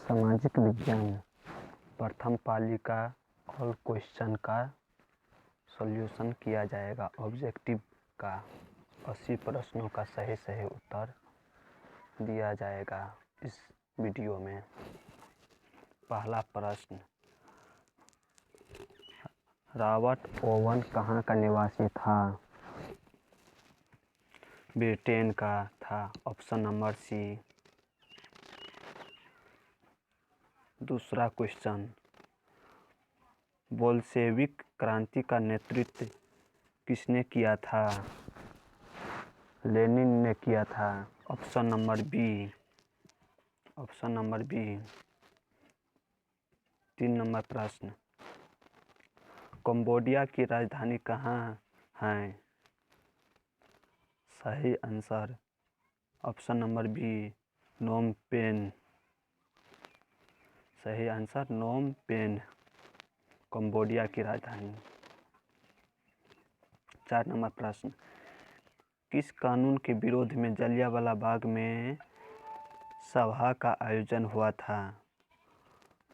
सामाजिक विज्ञान प्रथम पाली का ऑल क्वेश्चन का सॉल्यूशन किया जाएगा। ऑब्जेक्टिव का 80 प्रश्नों का सही उत्तर दिया जाएगा इस वीडियो में। पहला प्रश्न, रॉबर्ट ओवन कहाँ का निवासी था? ब्रिटेन का था, ऑप्शन नंबर सी। दूसरा क्वेश्चन, बोल्शेविक क्रांति का नेतृत्व किसने किया था? लेनिन ने किया था, option number B. Option number B. 3 number प्रश्न, कंबोडिया की राजधानी कहाँ है? सही answer option number B, Phnom Penh. सही आंसर नोम पेन, कंबोडिया की राजधानी। 4 नंबर प्रश्न, किस कानून के विरोध में जलियांवाला बाग में सभा का आयोजन हुआ था?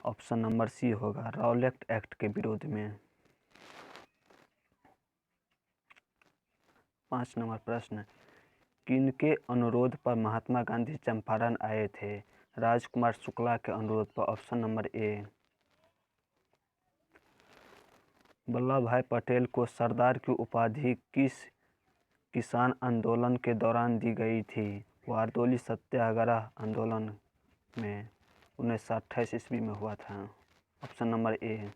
ऑप्शन नंबर सी होगा, रॉलेट एक्ट के विरोध में। 5 नंबर प्रश्न, किनके अनुरोध पर महात्मा गांधी चंपारण आए थे? राजकुमार शुक्ला के अनुरोध पर, ऑप्शन नंबर ए। वल्लभ भाई पटेल को सरदार की उपाधि किस किसान आंदोलन के दौरान दी गई थी? बारडोली सत्याग्रह आंदोलन में 1928 ईस्वी में हुआ था, option number A.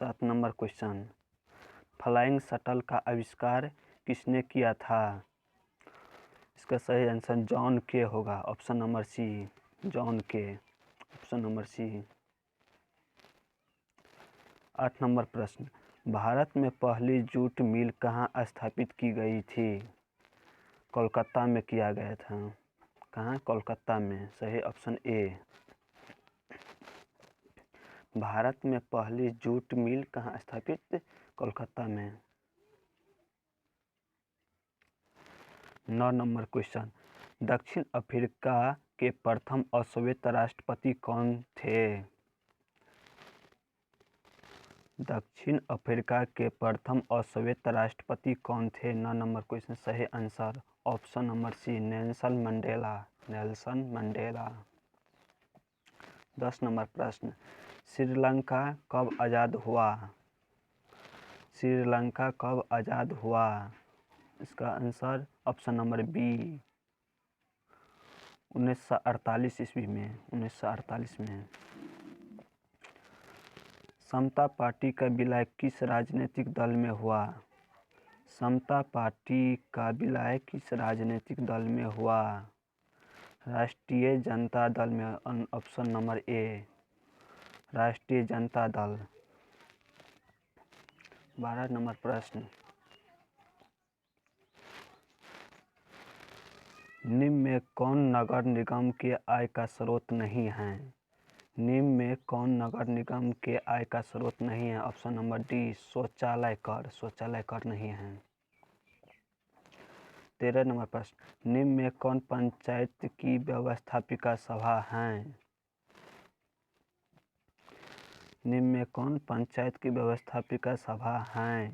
7 number question, flying shuttle का आविष्कार किसने किया था? इसका सही आंसर जॉन के होगा, option number C, John Key. Option number C. 8 number प्रश्न, भारत में पहली जूट मिल कहाँ स्थापित की गई थी? कोलकाता में किया गया था। कहाँ? कोलकाता में। सही ऑप्शन ए। भारत में पहली जूट मिल कहाँ स्थापित? कोलकाता में। 9 नंबर क्वेश्चन, दक्षिण अफ्रीका के प्रथम अश्वेत राष्ट्रपति कौन थे? दक्षिण अफ्रीका के प्रथम अश्वेत राष्ट्रपति कौन थे? 9 नंबर क्वेश्चन, सही answer option number C, Nelson Mandela. Nelson Mandela. 10 number प्रश्न, श्रीलंका कब आज़ाद हुआ? श्रीलंका कब आज़ाद हुआ? इसका आंसर ऑप्शन नंबर बी, 1948 ईस्वी में। 1948 में। समता पार्टी का विलय किस राजनीतिक दल में हुआ? समता पार्टी का विलय किस राजनीतिक दल में हुआ? राष्ट्रीय जनता दल में, ऑप्शन नंबर ए, राष्ट्रीय जनता दल। 12 नंबर प्रश्न, निम्न में कौन नगर निगम के आय का स्रोत नहीं है? निम्न में कौन नगर निगम के आय का स्रोत नहीं है? ऑप्शन नंबर डी, शौचालय कर। शौचालय कर नहीं है। 13 नंबर प्रश्न, निम्न में कौन पंचायत की व्यवस्थापिका सभा है? निम्न में कौन पंचायत की व्यवस्थापिका सभा है?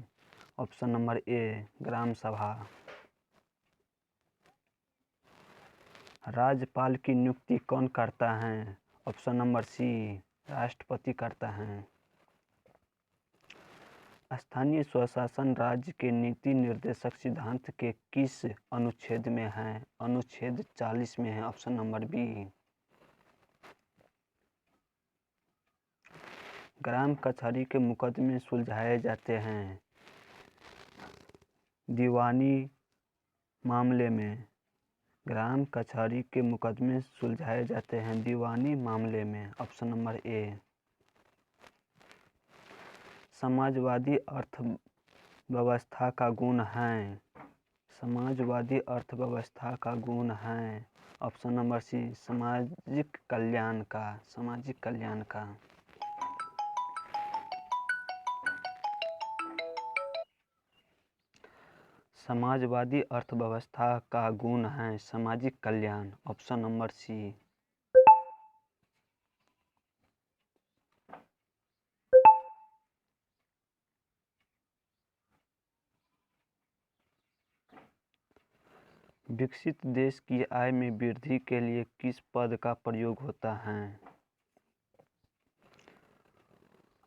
ऑप्शन नंबर ए, ग्राम सभा। राज्यपाल की नियुक्ति कौन करता है? ऑप्शन नंबर सी, राष्ट्रपति करता है। स्थानीय स्वशासन राज्य के नीति निर्देशक सिद्धांत के किस अनुच्छेद में है? अनुच्छेद 40 में है, ऑप्शन नंबर बी। ग्राम कचहरी के मुकदमे सुलझाए जाते हैं दीवानी मामले में। ग्राम कचहरी के मुकदमे सुलझाए जाते हैं दीवानी मामले में, ऑप्शन नंबर ए। समाजवादी अर्थव्यवस्था का गुण है। समाजवादी अर्थव्यवस्था का गुण है, ऑप्शन नंबर सी, सामाजिक कल्याण का। सामाजिक कल्याण का। समाजवादी अर्थव्यवस्था का गुण है सामाजिक कल्याण, ऑप्शन नंबर सी। विकसित देश की आय में वृद्धि के लिए किस पद का प्रयोग होता है?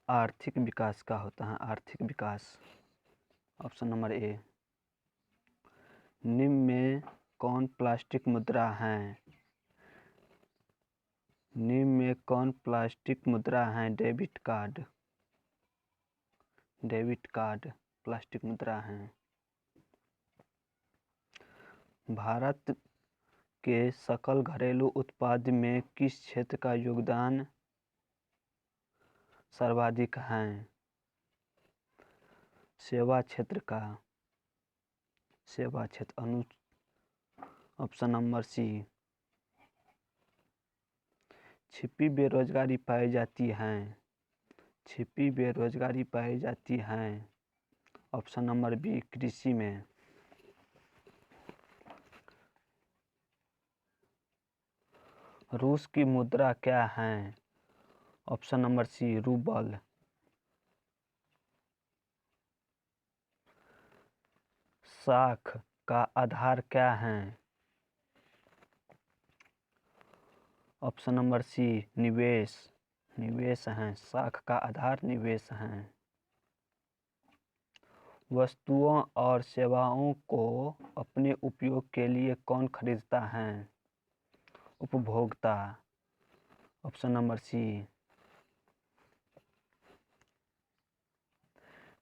आर्थिक विकास का होता है, आर्थिक विकास। Option number A. निम्न में कौन प्लास्टिक मुद्रा है? निम्न में कौन प्लास्टिक मुद्रा है? Debit card. Debit card plastic मुद्रा है। भारत के सकल घरेलू उत्पाद में किस क्षेत्र का योगदान सर्वाधिक है? सेवा क्षेत्र का। सेवा क्षेत्र ऑप्शन नंबर सी। छिपी बेरोजगारी पाई जाती है। छिपी बेरोजगारी पाई जाती है। ऑप्शन नंबर बी, कृषि में। रूस की मुद्रा क्या है? Option number C, rouble. साख का आधार क्या है? ऑप्शन नंबर सी, निवेश। निवेश है, साख का आधार निवेश है। वस्तुओं और सेवाओं को अपने उपयोग के लिए कौन खरीदता है? उपभोक्ता। Option number C.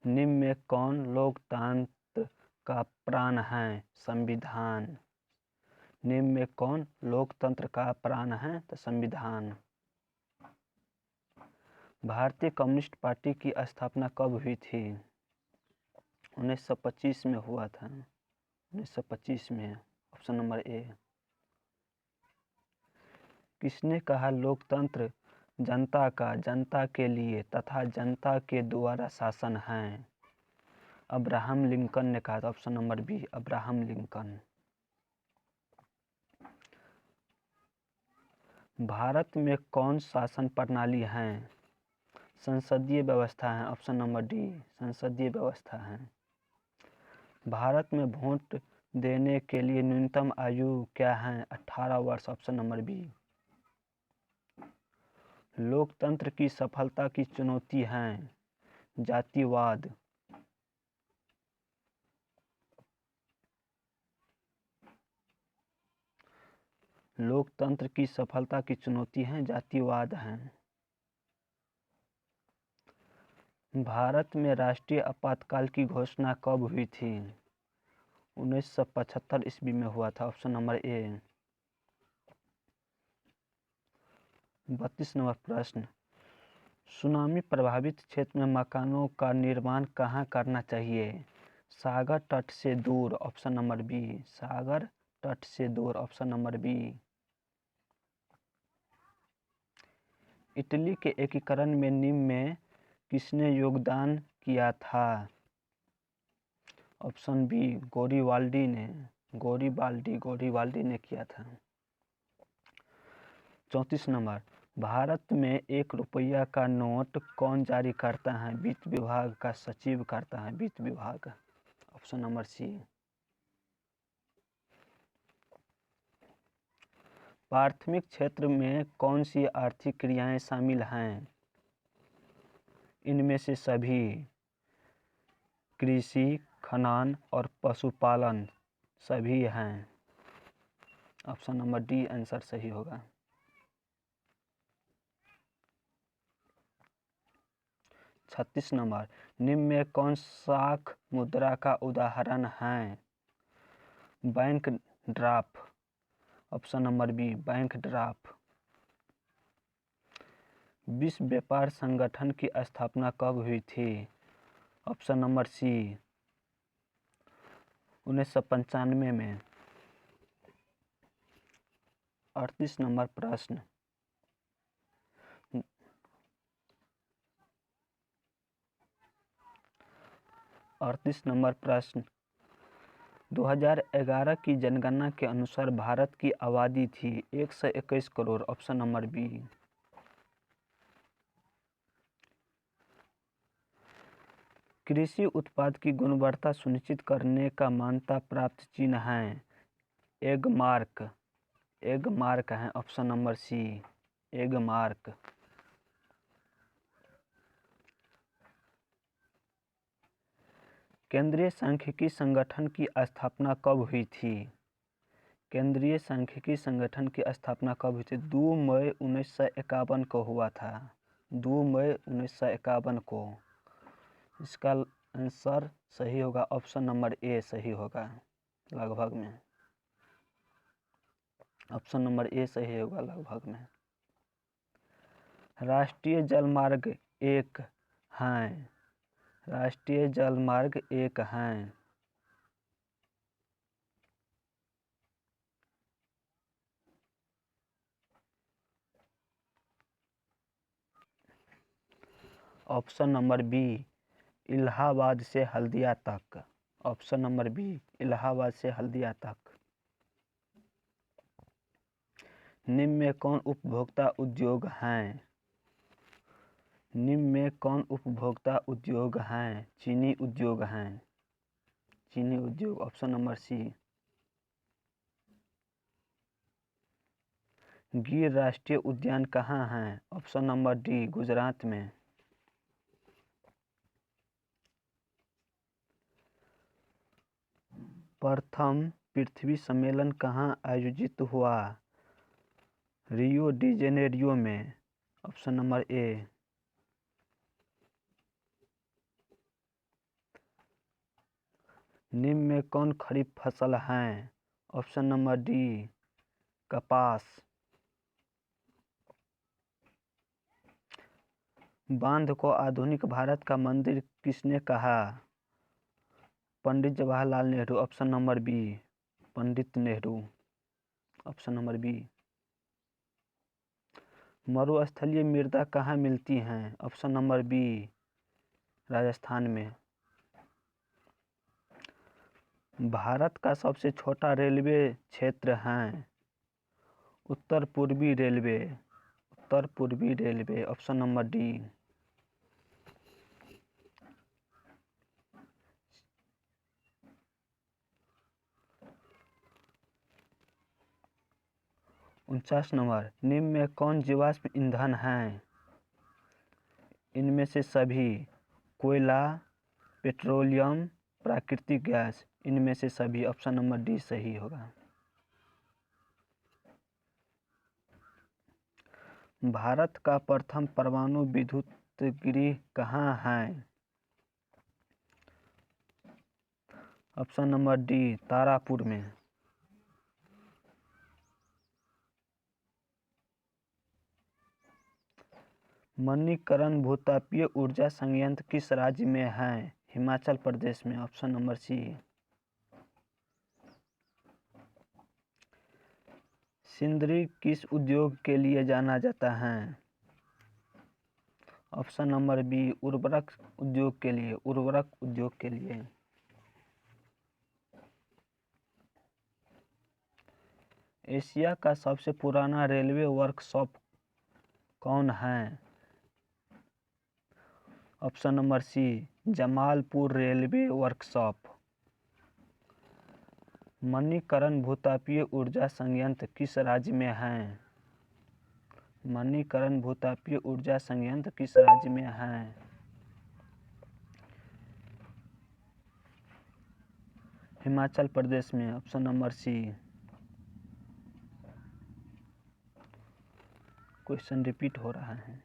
निम्न में कौन लोकतंत्र का प्राण है? संविधान। निम्न में कौन लोकतंत्र का प्राण है? तो संविधान। भारतीय कम्युनिस्ट पार्टी की स्थापना कब हुई थी? 1925 में हुआ था। 1925 में। Option number A. किसने कहा लोकतंत्र जनता का, जनता के लिए तथा जनता के द्वारा शासन है? अब्राहम लिंकन ने कहा था। Option number B, Abraham Lincoln. Bharat में कौन शासन प्रणाली है? संसदीय व्यवस्था है। ऑप्शन नंबर डी, संसदीय व्यवस्था है। भारत में वोट देने के लिए न्यूनतम आयु क्या है? 18 वर्ष। Option number B. लोकतंत्र की सफलता की चुनौती है? जातिवाद। लोकतंत्र की सफलता की चुनौती है जातिवाद है। भारत में राष्ट्रीय आपातकाल की घोषणा कब हुई थी? 1975 ईस्वी में हुआ था। Option number A. 32 नंबर प्रश्न। सुनामी प्रभावित क्षेत्र में मकानों का निर्माण कहाँ करना चाहिए? सागर तट से दूर। ऑप्शन नंबर बी, सागर तट से दूर। Option number B. इटली के एकीकरण में निम्न में किसने योगदान किया था? ऑप्शन बी, गैरिबाल्डी ने। गैरिबाल्डी ने किया था। 34 नंबर। भारत में 1 रुपया का नोट कौन जारी करता है? वित्त विभाग का सचिव करता है, वित्त विभाग। Option number C. प्राथमिक क्षेत्र में कौन सी आर्थिक क्रियाएं शामिल हैं? इनमें से सभी। कृषि, खनन और पशुपालन सभी हैं। ऑप्शन नंबर डी आंसर सही होगा। 36 नंबर। निम्न में कौन साख मुद्रा का उदाहरण है? Bank draft. Option number B, bank draft. विश्व व्यापार संगठन की स्थापना कब हुई थी? ऑप्शन नंबर सी, 1995 में। 38 नंबर प्रश्न। 38 नंबर प्रश्न। 2011 की जनगणना के अनुसार भारत की आबादी थी 121 करोड़। Option number B. कृषि उत्पाद की गुणवत्ता सुनिश्चित करने का मान्यता प्राप्त चिन्ह है? एगमार्क, एगमार्क है ऑप्शन नंबर सी, एगमार्क। केंद्रीय सांख्यिकी संगठन की स्थापना कब हुई थी? केंद्रीय सांख्यिकी संगठन की स्थापना कब हुई थी? 2 मई 1951 को हुआ था, 2 मई 1951 को। इसका आंसर सही होगा ऑप्शन नंबर ए सही होगा लगभग में, ऑप्शन नंबर ए सही होगा लगभग में। राष्ट्रीय जलमार्ग एक हैं, राष्ट्रीय जलमार्ग एक हैं। ऑप्शन नंबर बी इलाहाबाद से हल्दिया तक, ऑप्शन नंबर बी इलाहाबाद से हल्दिया तक। निम्न में कौन उपभोक्ता उद्योग हैं? निम्न में कौन उपभोक्ता उद्योग हैं? चीनी उद्योग हैं, चीनी उद्योग, ऑप्शन नंबर सी। गिर राष्ट्रीय उद्यान कहाँ है? ऑप्शन नंबर डी गुजरात में। प्रथम पृथ्वी सम्मेलन कहाँ आयोजित हुआ? रियो डी जेनेरियो में, ऑप्शन नंबर ए। निम्न में कौन खरीफ फसल हैं? ऑप्शन नंबर डी कपास। बांध को आधुनिक भारत का मंदिर किसने कहा? Pandit Jawaharlal Nehru, option number B Pandit Nehru, option number B. मरुस्थलीय मृदा कहाँ मिलती हैं? ऑप्शन नंबर बी राजस्थान में। भारत का सबसे छोटा रेलवे क्षेत्र है? उत्तर पूर्वी रेलवे, उत्तर पूर्वी रेलवे, ऑप्शन नंबर डी। उनचास नंबर, निम्न में कौन जीवाश्म ईंधन है? इनमें से सभी, कोयला, पेट्रोलियम, प्राकृतिक गैस, इनमें से सभी, ऑप्शन नंबर डी सही होगा। भारत का प्रथम परमाणु विद्युत गृह कहाँ है? ऑप्शन नंबर डी तारापुर में। मणिकरण भूतापीय ऊर्जा संयंत्र किस राज्य में है? हिमाचल प्रदेश में, ऑप्शन नंबर सी। सिंदरी किस उद्योग के लिए जाना जाता है? ऑप्शन नंबर बी उर्वरक उद्योग के लिए, उर्वरक उद्योग के लिए। एशिया का सबसे पुराना रेलवे वर्कशॉप कौन है? Option number C Jamalpur railway workshop. Manikaran भूतापीय ऊर्जा संयंत्र किस राज्य में है? मणिकरण भूतापीय ऊर्जा संयंत्र किस राज्य में है? हिमाचल प्रदेश में, option number C. Question repeat हो रहा है।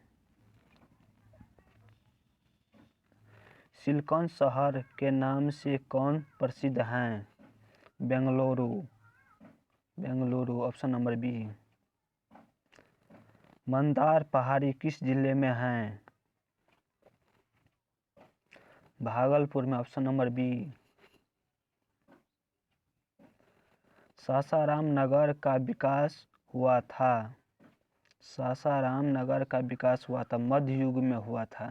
सिलिकॉन शहर के नाम से कौन प्रसिद्ध है? Bengaluru, Bengaluru, option number B. Mandar पहाड़ी किस जिले में है? भागलपुर में, ऑप्शन नंबर बी। सासाराम नगर का विकास हुआ था? सासाराम नगर का विकास हुआ था मध्य युग में हुआ था।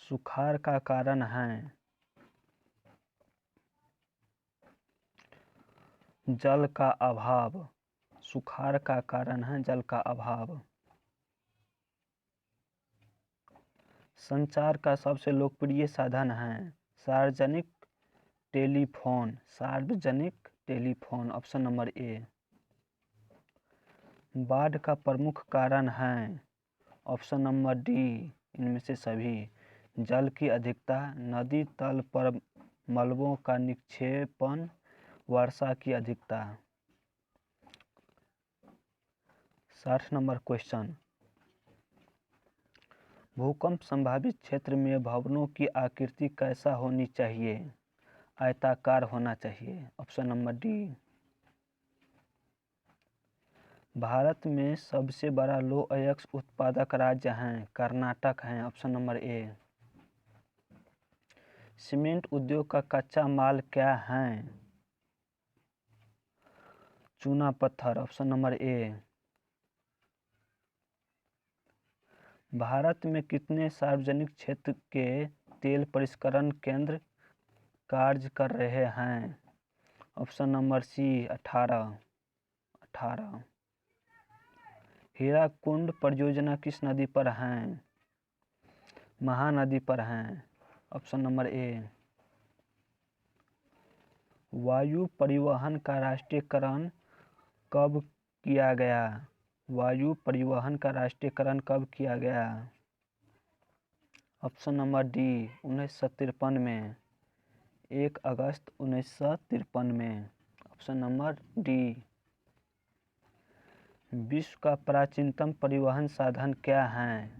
सुखाड़ का कारण है? जल का अभाव, सुखाड़ का कारण है जल का अभाव। संचार का सबसे लोकप्रिय साधन है? सार्वजनिक टेलीफोन, सार्वजनिक टेलीफोन, ऑप्शन नंबर ए। बाढ़ का प्रमुख कारण है, ऑप्शन नंबर डी, इनमें से सभी। जल की अधिकता, नदी तल पर मलबों का निक्षेपण, वर्षा की अधिकता। 60 नंबर क्वेश्चन, भूकंप संभावित क्षेत्र में भवनों की आकृति कैसा होनी चाहिए? आयताकार होना चाहिए, ऑप्शन नंबर डी। भारत में सबसे बड़ा लौह अयस्क उत्पादक राज्य हैं, कर्नाटक हैं, ऑप्शन नंबर ए। सीमेंट उद्योग का कच्चा माल क्या है? चूना पत्थर, ऑप्शन नंबर ए। भारत में कितने सार्वजनिक क्षेत्र के तेल परिष्करण केंद्र कार्य कर रहे हैं? ऑप्शन नंबर सी, 18। हीराकुंड परियोजना किस नदी पर है? महानदी पर है, ऑप्शन नंबर ए। वायु परिवहन का राष्ट्रीयकरण कब किया गया? वायु परिवहन का राष्ट्रीयकरण कब किया गया? ऑप्शन नंबर डी, 1953 में, 1 अगस्त 1953 में, ऑप्शन नंबर डी। विश्व का प्राचीनतम परिवहन साधन क्या है?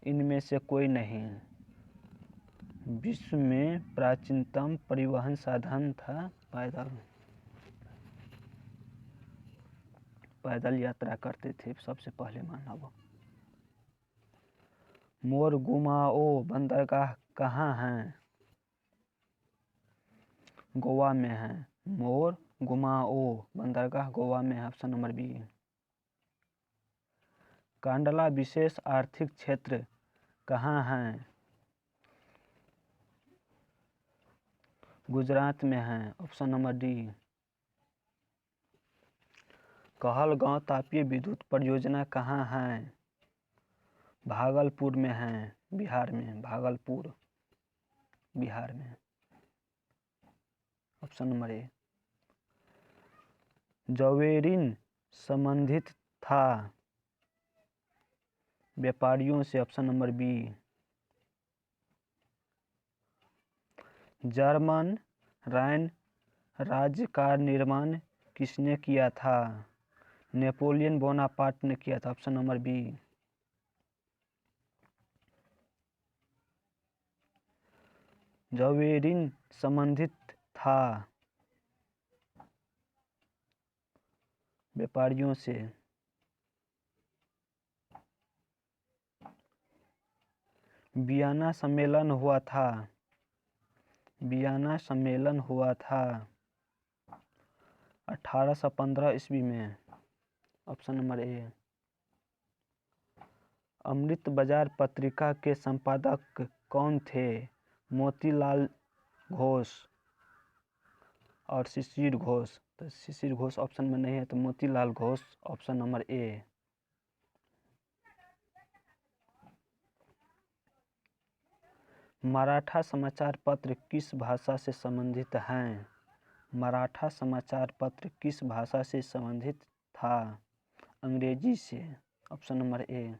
इनमें से कोई नहीं। विश्व में प्राचीनतम परिवहन साधन था पैदल यात्रा करते थे सबसे पहले मानव। मोरगुमाओ बंदरगाह कहाँ है? गोवा में है। मोरगुमाओ बंदरगाह गोवा में है, ऑप्शन नंबर बी। कांडला विशेष आर्थिक क्षेत्र कहाँ है? गुजरात में है, ऑप्शन नंबर डी। कहलगांव तापीय विद्युत परियोजना कहाँ है? भागलपुर में है, बिहार में, भागलपुर, बिहार में, ऑप्शन नंबर ए। जवेरिन संबंधित था व्यापारियों से, ऑप्शन नंबर बी। जर्मन राइन राज्य का निर्माण किसने किया था? नेपोलियन बोनापार्ट ने किया था, ऑप्शन नंबर बी। जवेरिन संबंधित था व्यापारियों से। वियना सम्मेलन हुआ था, वियना सम्मेलन हुआ था 1815 ईस्वी में, ऑप्शन नंबर ए। अमृत बाजार पत्रिका के संपादक कौन थे? मोतीलाल घोष और शिशिर घोष। तो शिशिर घोष ऑप्शन में नहीं है, तो Motilal Ghosh, option number A. Maratha समाचार पत्र किस भाषा से संबंधित हैं? मराठा समाचार पत्र किस भाषा से संबंधित था? अंग्रेजी से, ऑप्शन नंबर ए।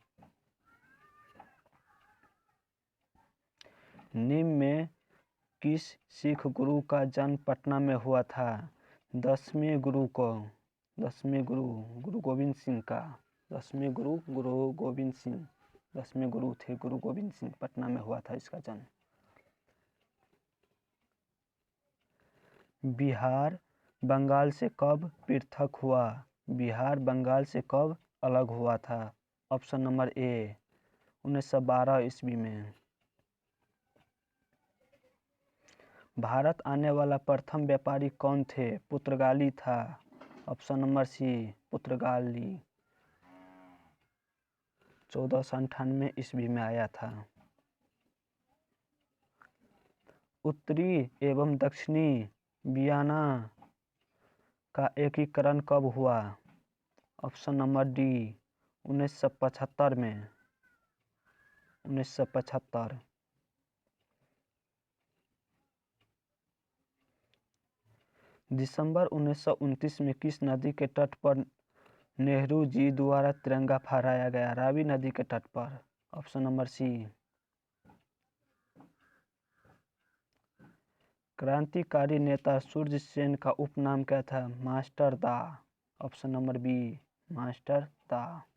निम्न में किस सिख गुरु का जन्म पटना में हुआ था? 10वें गुरु गुरु गोविंद सिंह का। 10वें गुरु गुरु गोविंद सिंह, 10वें गुरु थे गुरु गोविंद सिंह, पटना में हुआ था इसका जन्म। बिहार बंगाल से कब पृथक हुआ? बिहार बंगाल से कब अलग हुआ था? ऑप्शन नंबर ए, 1912 ईस्वी में। भारत आने वाला प्रथम व्यापारी कौन थे? पुर्तगाली था, ऑप्शन नंबर सी, पुर्तगाली, 1498 ईस्वी में आया था। उत्तरी एवं दक्षिणी वियना का एकीकरण कब हुआ? ऑप्शन नंबर डी, 1975 में, 1975। दिसंबर 1929 में किस नदी के तट पर नेहरू जी द्वारा तिरंगा फहराया गया? रावी नदी के तट पर। Option number C. क्रांतिकारी नेता सूर्य सेन का उपनाम क्या था? मास्टर दा। ऑप्शन नंबर बी, मास्टर दा।